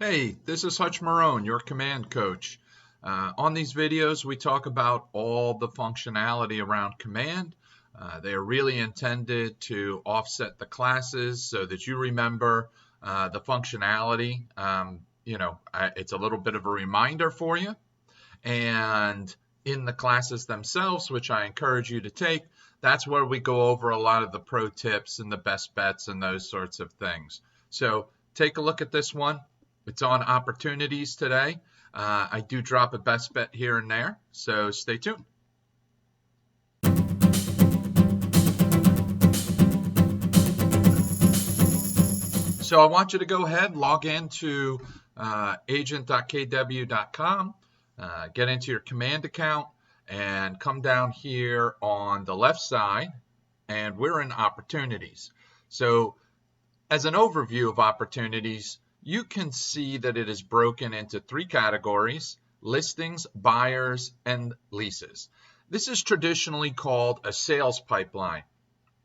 Hey, this is Hutch Marone, your command coach. On these videos, we talk about all the functionality around command. They are really intended to offset the classes so that you remember the functionality. It's a little bit of a reminder for you. And in the classes themselves, which I encourage you to take, that's where we go over a lot of the pro tips and the best bets and those sorts of things. So take a look at this one. It's on opportunities today. I do drop a best bet here and there, so stay tuned. So I want you to go ahead, log into agent.kw.com, get into your command account, and come down here on the left side, and we're in opportunities. So as an overview of opportunities, you can see that it is broken into three categories: listings, buyers, and leases. This is traditionally called a sales pipeline.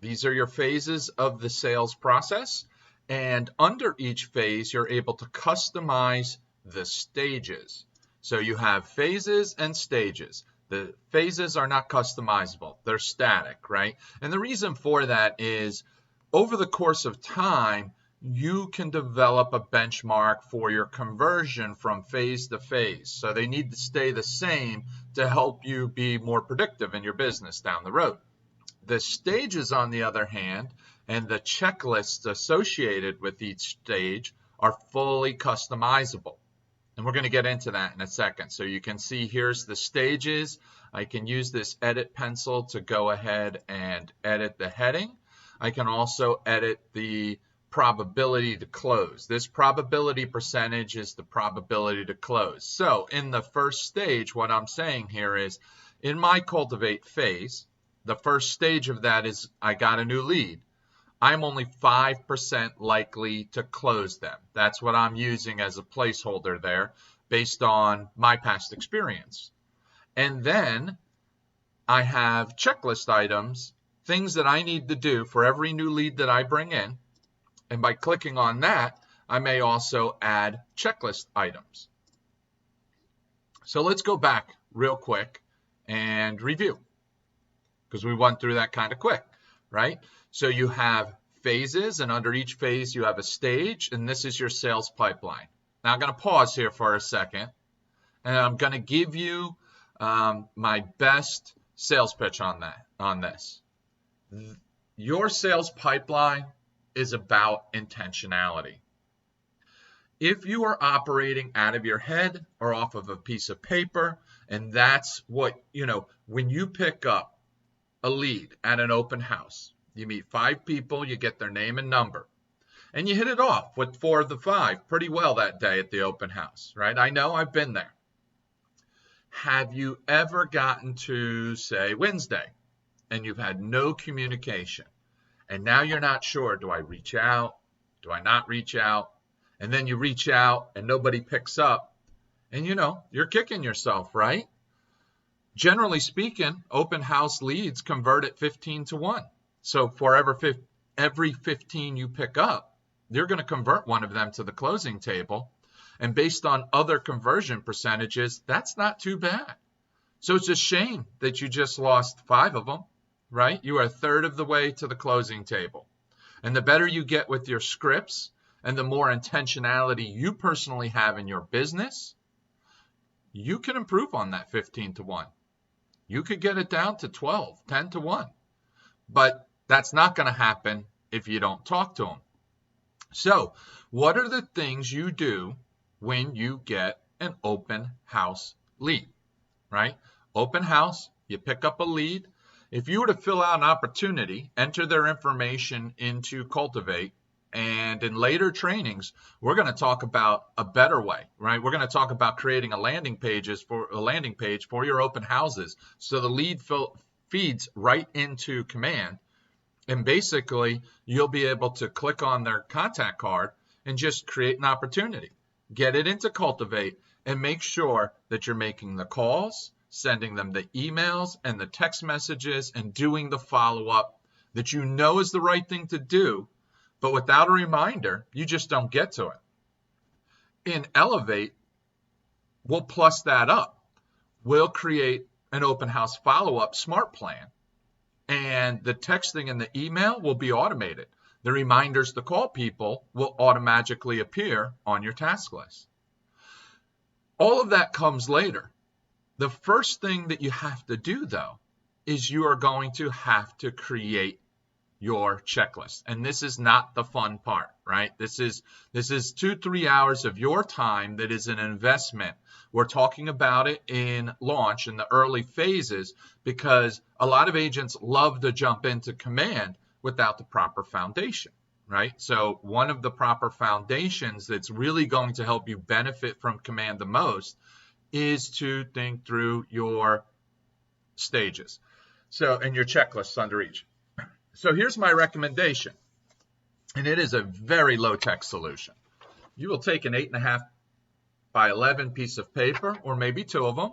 These are your phases of the sales process, and under each phase, you're able to customize the stages. So you have phases and stages. The phases are not customizable. They're static, right? And the reason for that is over the course of time, you can develop a benchmark for your conversion from phase to phase. So they need to stay the same to help you be more predictive in your business down the road. The stages, on the other hand, and the checklists associated with each stage are fully customizable. And we're going to get into that in a second. So you can see here's the stages. I can use this edit pencil to go ahead and edit the heading. I can also edit the probability to close. This probability percentage is the probability to close. So in the first stage, what I'm saying here is in my cultivate phase, the first stage of that is I got a new lead. I'm only 5% likely to close them. That's what I'm using as a placeholder there based on my past experience. And then I have checklist items, things that I need to do for every new lead that I bring in. And by clicking on that, I may also add checklist items. So let's go back real quick and review, because we went through that kind of quick, right? So you have phases, and under each phase you have a stage, and this is your sales pipeline. Now I'm going to pause here for a second, and I'm going to give you my best sales pitch on this. Your sales pipeline is about intentionality. If you are operating out of your head or off of a piece of paper, and that's what, when you pick up a lead at an open house, you meet 5 people, you get their name and number, and you hit it off with 4 of the 5 pretty well that day at the open house, right? I know, I've been there. Have you ever gotten to, say, Wednesday, and you've had no communication? And now you're not sure, do I reach out? Do I not reach out? And then you reach out and nobody picks up. And you're kicking yourself, right? Generally speaking, open house leads convert at 15 to 1. So for every 15 you pick up, you're going to convert one of them to the closing table. And based on other conversion percentages, that's not too bad. So it's a shame that you just lost 5 of them. Right? You are a third of the way to the closing table. And the better you get with your scripts and the more intentionality you personally have in your business, you can improve on that 15 to 1. You could get it down to 12, 10 to 1. But that's not going to happen if you don't talk to them. So what are the things you do when you get an open house lead? Right? Open house, you pick up a lead. If you were to fill out an opportunity, enter their information into Cultivate, and in later trainings, we're going to talk about a better way, right? We're going to talk about creating a landing page for your open houses, so the lead feeds right into command, and basically you'll be able to click on their contact card and just create an opportunity, get it into Cultivate, and make sure that you're making the calls, sending them the emails and the text messages, and doing the follow-up that you know is the right thing to do, but without a reminder, you just don't get to it. in Elevate, we'll plus that up. We'll create an open house follow-up smart plan, and the texting and the email will be automated. The reminders to call people will automatically appear on your task list. All of that comes later. The first thing that you have to do, though, is you are going to have to create your checklist. And this is not the fun part, right? This is 2-3 hours of your time that is an investment. We're talking about it in launch, in the early phases, because a lot of agents love to jump into Command without the proper foundation, right? So one of the proper foundations that's really going to help you benefit from Command the most is to think through your stages. So, and your checklists under each. So here's my recommendation, and it is a very low-tech solution. You will take an 8.5 by 11 piece of paper, or maybe 2 of them,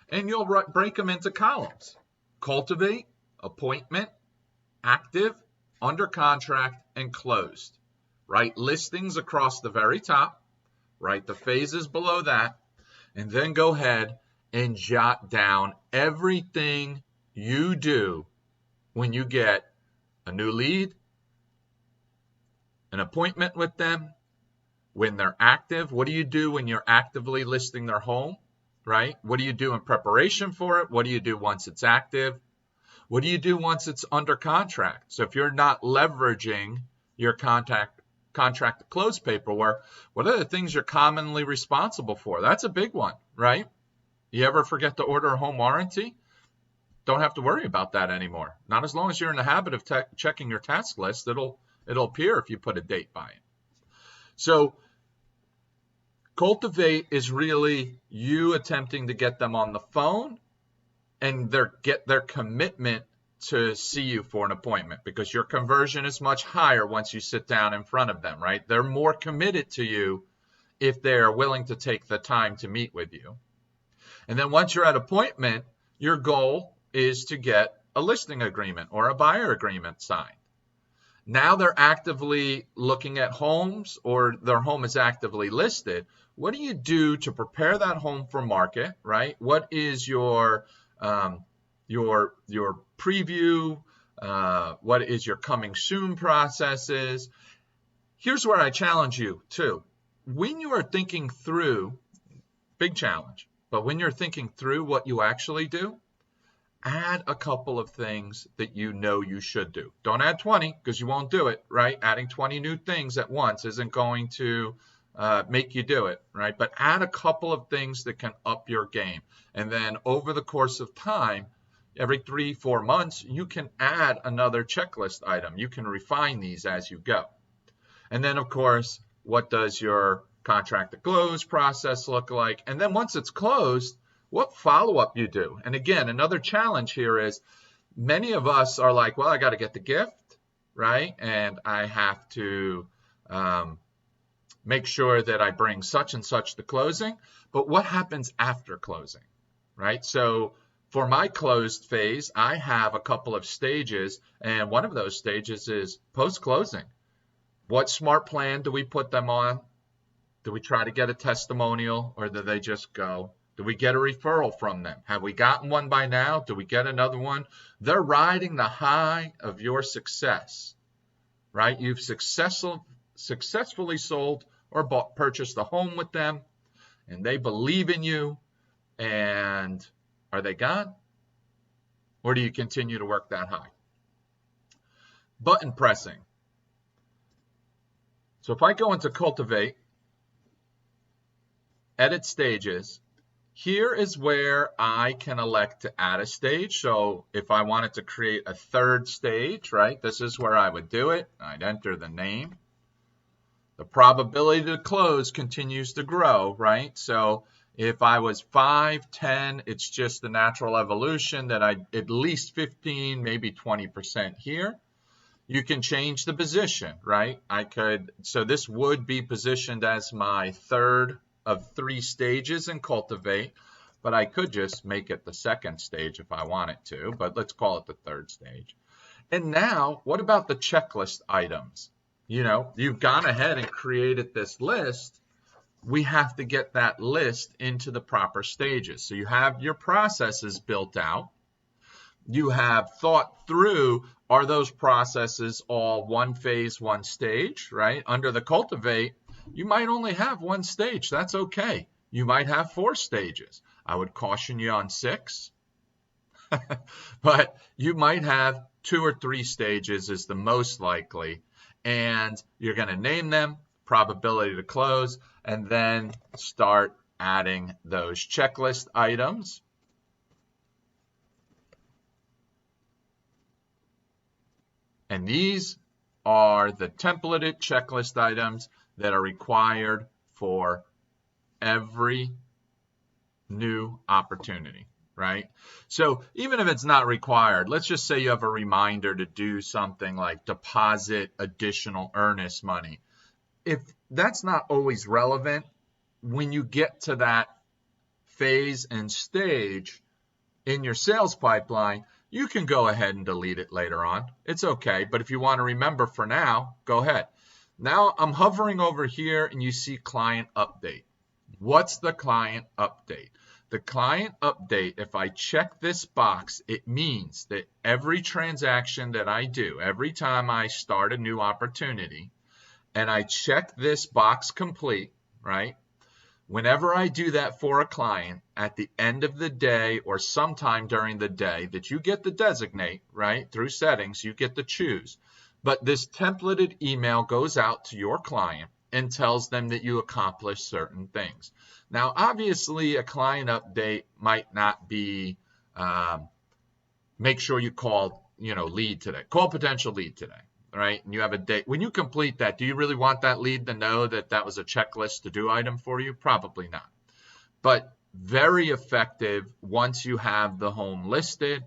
and you'll break them into columns. Cultivate, appointment, active, under contract, and closed. Write listings across the very top, write the phases below that, and then go ahead and jot down everything you do when you get a new lead, an appointment with them, when they're active. What do you do when you're actively listing their home, right? What do you do in preparation for it? What do you do once it's active? What do you do once it's under contract? So if you're not leveraging your contract to close paperwork, what are the things you're commonly responsible for? That's a big one, right? You ever forget to order a home warranty? Don't have to worry about that anymore. Not as long as you're in the habit of checking your task list. It'll appear if you put a date by it. So Cultivate is really you attempting to get them on the phone and get their commitment to see you for an appointment, because your conversion is much higher once you sit down in front of them, right? They're more committed to you if they're willing to take the time to meet with you. And then once you're at appointment, your goal is to get a listing agreement or a buyer agreement signed. Now they're actively looking at homes, or their home is actively listed. What do you do to prepare that home for market, right? What is your preview? What is your coming soon processes? Here's where I challenge you too. When you are thinking through, big challenge, but when you're thinking through what you actually do, add a couple of things that you know you should do. Don't add 20, because you won't do it, right? Adding 20 new things at once isn't going to make you do it, right? But add a couple of things that can up your game. And then over the course of time, every 3-4 months, you can add another checklist item. You can refine these as you go. And then, of course, what does your contract to close process look like? And then once it's closed, what follow-up you do. And again, another challenge here is many of us are like, well, I got to get the gift, right? And I have to make sure that I bring such and such to closing. But what happens after closing, right? So for my closed phase, I have a couple of stages, and one of those stages is post-closing. What smart plan do we put them on? Do we try to get a testimonial, or do they just go? Do we get a referral from them? Have we gotten one by now? Do we get another one? They're riding the high of your success, right? You've successfully sold or purchased a home with them, and they believe in you. And are they gone? Or do you continue to work that high? Button pressing. So if I go into Cultivate, Edit Stages, here is where I can elect to add a stage. So if I wanted to create a third stage, right, this is where I would do it. I'd enter the name. The probability to close continues to grow, right? So if I was 5, 10, it's just the natural evolution that I at least 15, maybe 20% here. You can change the position, right? So this would be positioned as my third of 3 stages in Cultivate, but I could just make it the second stage if I wanted to, but let's call it the third stage. And now, what about the checklist items? You know, you've gone ahead and created this list. we have to get that list into the proper stages. So you have your processes built out. You have thought through, are those processes all one phase, one stage, right? Under the Cultivate, you might only have one stage. That's okay. You might have 4 stages. I would caution you on 6. But you might have 2 or 3 stages is the most likely. And you're going to name them, probability to close, and then start adding those checklist items. And these are the templated checklist items that are required for every new opportunity, right? So even if it's not required, let's just say you have a reminder to do something like deposit additional earnest money. If that's not always relevant, when you get to that phase and stage in your sales pipeline, you can go ahead and delete it later on. It's okay, but if you want to remember for now, go ahead. Now I'm hovering over here and you see client update. What's the client update? The client update, if I check this box, it means that every transaction that I do, every time I start a new opportunity, and I check this box complete, right? Whenever I do that for a client at the end of the day or sometime during the day that you get to designate, right, through settings, you get to choose. But this templated email goes out to your client and tells them that you accomplished certain things. Now, obviously, a client update might not be make sure you call, lead today, call potential lead today. Right? And you have a date. When you complete that, do you really want that lead to know that that was a checklist to do item for you? Probably not. But very effective once you have the home listed,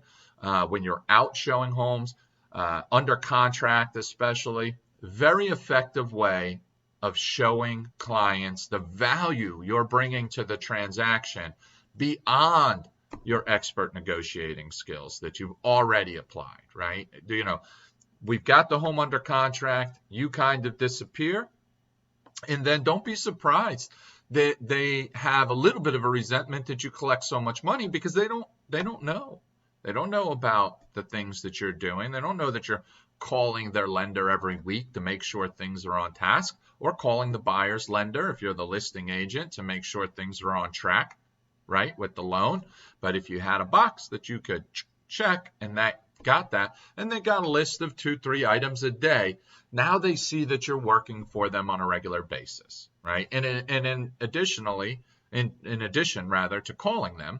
when you're out showing homes, under contract especially, very effective way of showing clients the value you're bringing to the transaction beyond your expert negotiating skills that you've already applied, right? We've got the home under contract, you kind of disappear, and then don't be surprised that they have a little bit of a resentment that you collect so much money because they don't know. They don't know about the things that you're doing. They don't know that you're calling their lender every week to make sure things are on task, or calling the buyer's lender if you're the listing agent to make sure things are on track, right, with the loan. But if you had a box that you could check and that got that, and they got a list of 2-3 items a day, now they see that you're working for them on a regular basis, right? And in addition to calling them,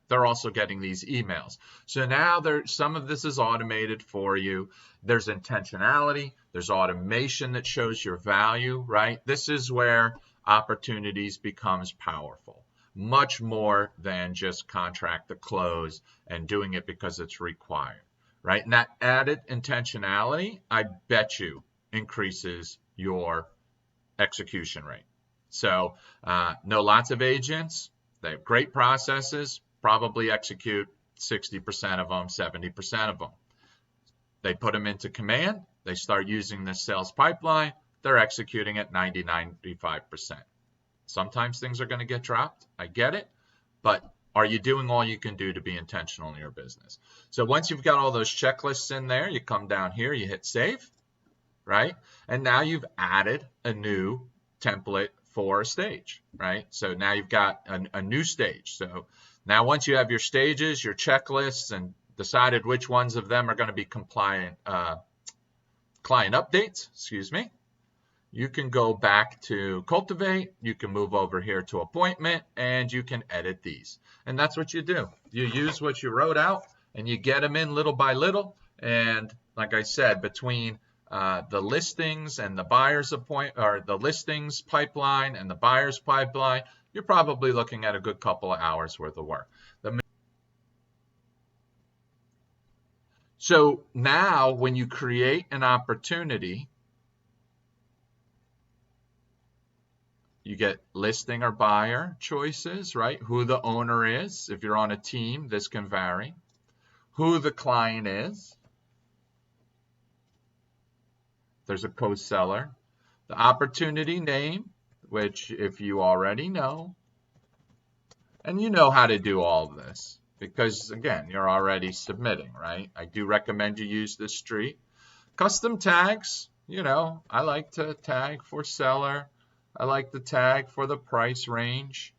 they're also getting these emails. So now some of this is automated for you. There's intentionality, there's automation that shows your value, right? This is where opportunities becomes powerful. Much more than just contract to close and doing it because it's required, right? And that added intentionality, I bet you, increases your execution rate. So know lots of agents. They have great processes, probably execute 60% of them, 70% of them. They put them into command. They start using the sales pipeline. They're executing at 90, 95%. Sometimes things are going to get dropped. I get it. But are you doing all you can do to be intentional in your business? So once you've got all those checklists in there, you come down here, you hit save, right? And now you've added a new template for a stage, right? So now you've got a new stage. So now once you have your stages, your checklists, and decided which ones of them are going to be client updates, you can go back to Cultivate, you can move over here to Appointment, and you can edit these. And that's what you do. You use what you wrote out, and you get them in little by little. And like I said, between the listings and the buyer's the listings pipeline and the buyer's pipeline, you're probably looking at a good couple of hours worth of work. So now when you create an opportunity, you get listing or buyer choices, right? Who the owner is. If you're on a team, this can vary. Who the client is. There's a co-seller. The opportunity name, which if you already know, and you know how to do all of this, because again, you're already submitting, right? I do recommend you use this street. Custom tags, you know, I like to tag for seller. I like to tag for the price range.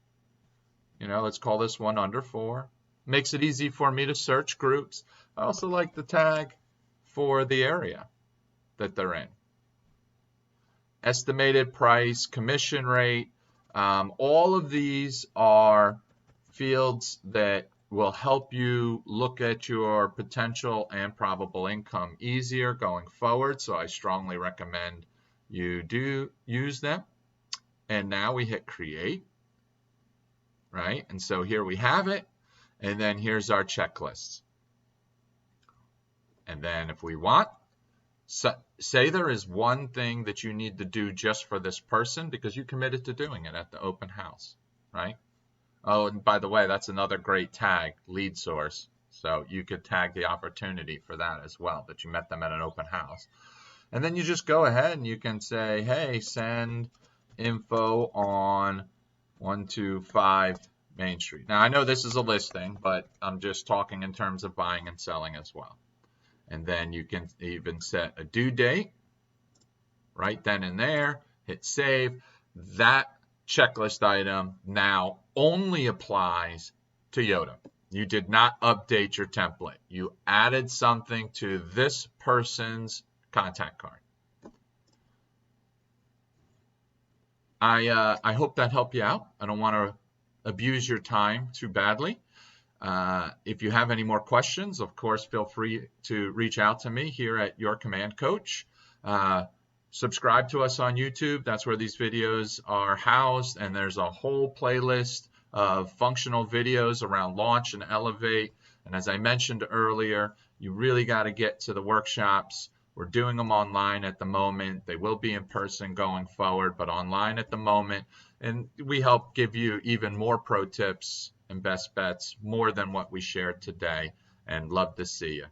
You know, let's call this one under 4. Makes it easy for me to search groups. I also like the tag for the area that they're in. Estimated price, commission rate, all of these are fields that will help you look at your potential and probable income easier going forward. So I strongly recommend you do use them. And now we hit create, right? And so here we have it. And then here's our checklist. And then if we want, say there is one thing that you need to do just for this person because you committed to doing it at the open house, right? Oh, and by the way, that's another great tag, lead source. So you could tag the opportunity for that as well, that you met them at an open house. And then you just go ahead and you can say, hey, send info on 125 Main Street. Now, I know this is a listing, but I'm just talking in terms of buying and selling as well. And then you can even set a due date right then and there, hit save. That checklist item now only applies to YOTA. You did not update your template. You added something to this person's contact card. I hope that helped you out. I don't want to abuse your time too badly. If you have any more questions, of course, feel free to reach out to me here at Your Command Coach. Subscribe to us on YouTube. That's where these videos are housed, and there's a whole playlist of functional videos around Launch and Elevate. And as I mentioned earlier, you really got to get to the workshops. We're doing them online at the moment. They will be in person going forward, but online at the moment. And we help give you even more pro tips and best bets, more than what we shared today. And love to see you.